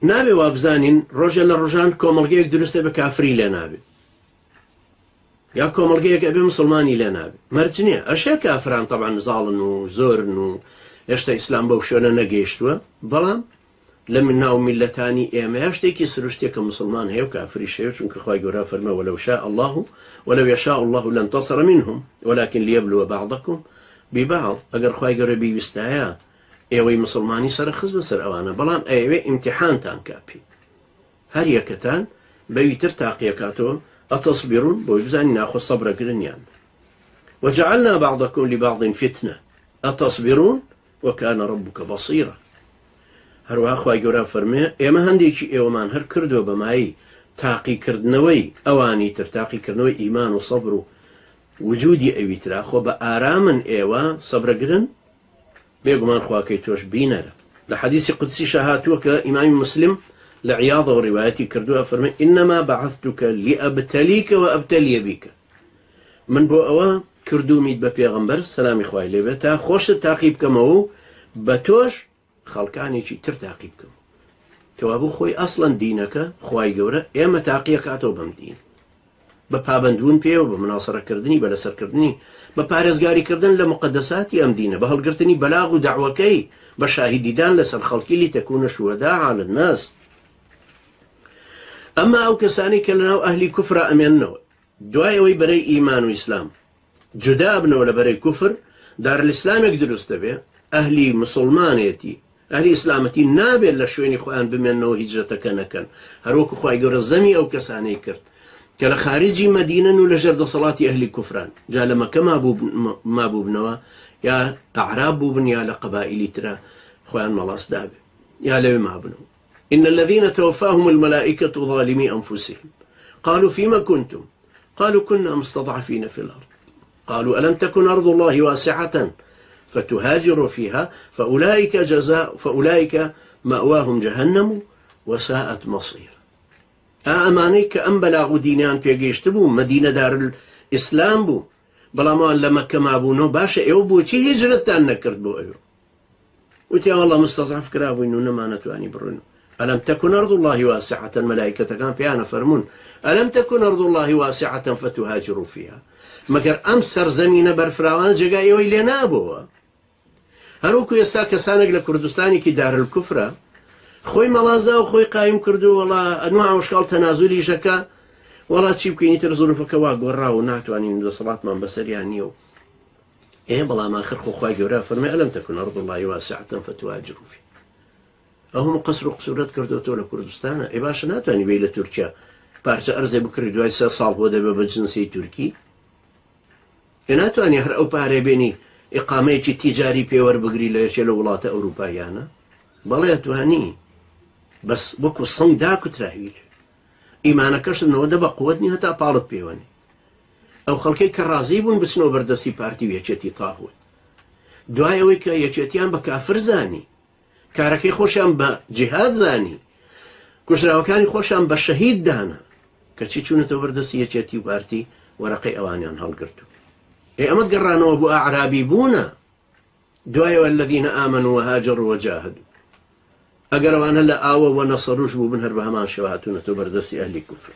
نابێ وابزانین ڕۆژە لە ڕۆژان کۆمەڵگەیەک دروستە بە کافری لێ نابێ یا کۆمەڵگەیەک ئەبێ مسلمانی لێ نابێ مەرج نییە ئەشێ کافران طبعا زاڵن و زۆرن و هێشتا ئیسلام بەو شوێنە نەگەیشتووە بەڵام لە من ناو میلەتانی ئێمە شتێکی سروشتێکە مسلمان هەیە و کافری شەیە چونکە خوای گەورە فەرمە ولو شاء الله ولو يشاء الله لانتصر منهم ولكن ليبلو بعضكم ببعض ئەگەر خوای گەورە بیویستایە ئێوەی مسلمانی سەرخست بەسەر ئەوانە بەڵام ئەوێ ئیمتیحانتان کاپی هەر یەکەتان بەویتر تاقیەکاتەوە ئەتەصبرون بۆی بزانین ناخۆ سەبرەگرنیان وجعلنا بعضكم لبعض فتنة أتصبرون وكان ربك بصيرا هەروەها خوای گەورە فەرمێ ئێمە هەندێکی ئێوەمان هەر کردووە بەمایی تاقیکردنەوەی ئەوانی تر تاقیکردنەوەی ئیمان و سەبر و وجودی ئەوی ترا خۆ بە ئارامن ئێوە سەبرەگرن بێگومان خواکەی تۆش بینەرە لە حەدیثی قودسی هاتووە کە ئیمامی مسلم لە عیاضەوە ڕیوایەتی کردووە فەرمێ ئینەما بەعەثتوکە لئەبتەلیکە وئەبتەلیە بیکە من بۆ ئەوە کردومیت بە پێغەمبەر سەلامی خوای لێ بێت تا خۆشت تاقی بکەمەوە و بە تۆش خەڵکانێکی تر تاقی بکەم کەوابوو خۆی ئەسڵەن دینەکە خوای گەورە ئێمە تاقیەکاتەوە بەم دین بە پابەندبوون پێوە بە مناسەرەکردنی بە لەسەرکردنی بە پارێزگاریکردن لە مقدساتی ئەم دینە بە هەڵگرتنی بەلاغ و دەعوەکەی بە شاهیدیدان لەسەر خەڵکی لتەکونە شوهەداء عەلى الناس ئەمما ئەو کەسانی کە لەناو ئەهلی کوفرە ئەمێننەوە دوای ئەوەی بەرەی ئیمان و ئیسلام جودا بنەوە لە بەرەی کوفر دارالئیسلامێک دروست دەبێ ئەهلی مسلمانێتی ئەهلی ئیسلامەتی نابێت لە شوێنی خۆیان بمێنەوە هیجرەتەکە نەکەن هەروەکو خوای گەورە زەمی ئەو کەسانەی کرد کە لە خارجی مەدینەن و لە ژێر دەسەڵاتی ئەهلی کوفران جا لە مەکە مابوو بنەوە یا ئەعراب بوو بن یا لە قەبائیلی ترە خۆیان مەڵاس دابێ یا لەوێ مابنەوە إن الذين توفاهم الملائكة ظالمي أنفسهم قالوا فيما كنتم قالوا كنا مستضعفين في الأرض قالوا ألم تكن أرض الله واسعة فتهاجروا فيها فأولئك مأواهم جهنم وساءت مصير ئەمانەی کە ئەم بەلاغ و دینیان پێگەیشت بوو مەدینە دارالئیسلام بوو بەڵام لە مەکە مابوونەوە باشە ئێوە بۆچی هیجرەتتان نەکرد بۆ ئەوێ وتی وەڵڵا مستەضعف کرابووین و نەمانەتوانی بڕۆین ألم تكن أرض الله واسعة ملائكة كان بيانا فرمون ألم تكن أرض الله واسعة فتهاجروا فيها مگر أم سرزمين برفراوان جگاي ويلي نابوها هەروکو ئێستا کەسانێک لە کوردستانی کی دار الکوفرە خۆی مەڵازا و خۆی قایم کردو وەڵا ئەنواع وشکاڵ تەنازولی شەکە وەڵا چی بکەینی تر زولفەکە وا گۆڕا و ناتوانین دەسەڵاتمان بەسەریان نییە و بەڵام آخر خۆ خوای گەورە فەرمێ ئەلەم تەکون ئەرض الله واسعة فتهاجروا فيها ئەوم قەسر و قسوورەت کردوتەوە لە کوردستانە باشە ناتوانانی بێی لە تورکیا پارچە ئەرزێ بکڕی دوای 3 ساڵ بۆ دەبێ بە جنسی تورکی ناتوانانی هەر ئەو پارێ بێنی ئیقامەیەکی تیجاری پێوەربگری لە یەکێ لە وڵاتە ئەوروپایانە بەڵێ توانی بەس وەکو سەنگ داکوتراوی لێ ئیمانەکەشتنەوە دە بە قووەت نی هەتا پاڵت پێوەنی ئەو خەڵکەی کە ڕازی بوون بچنەوە بەردەستی پارتی و یەکێتی تاغوت دوای ئەوەی کە یەکێتیان بە کافر زانی کارەکەی خۆشیان بە جیهاد زانی کوژراوەکانی خۆشیان بە شەهید دانا کەچی چوونەتەوە بەردەستی یەکێتی و پارتی وەرەقەی ئەوانیان هەڵگرتو ئەمە گەڕانەوە بۆ ئەعرابی بوونە دوایەوە الذين آمنوا وهاجروا وجاهدوا ئەگەر ئەوانە لە ئاوە و نەسەڕوش بوو بن هەر بە هەمان شێوە هاتوونەتەوە بەردەستی ئەهلی کوفر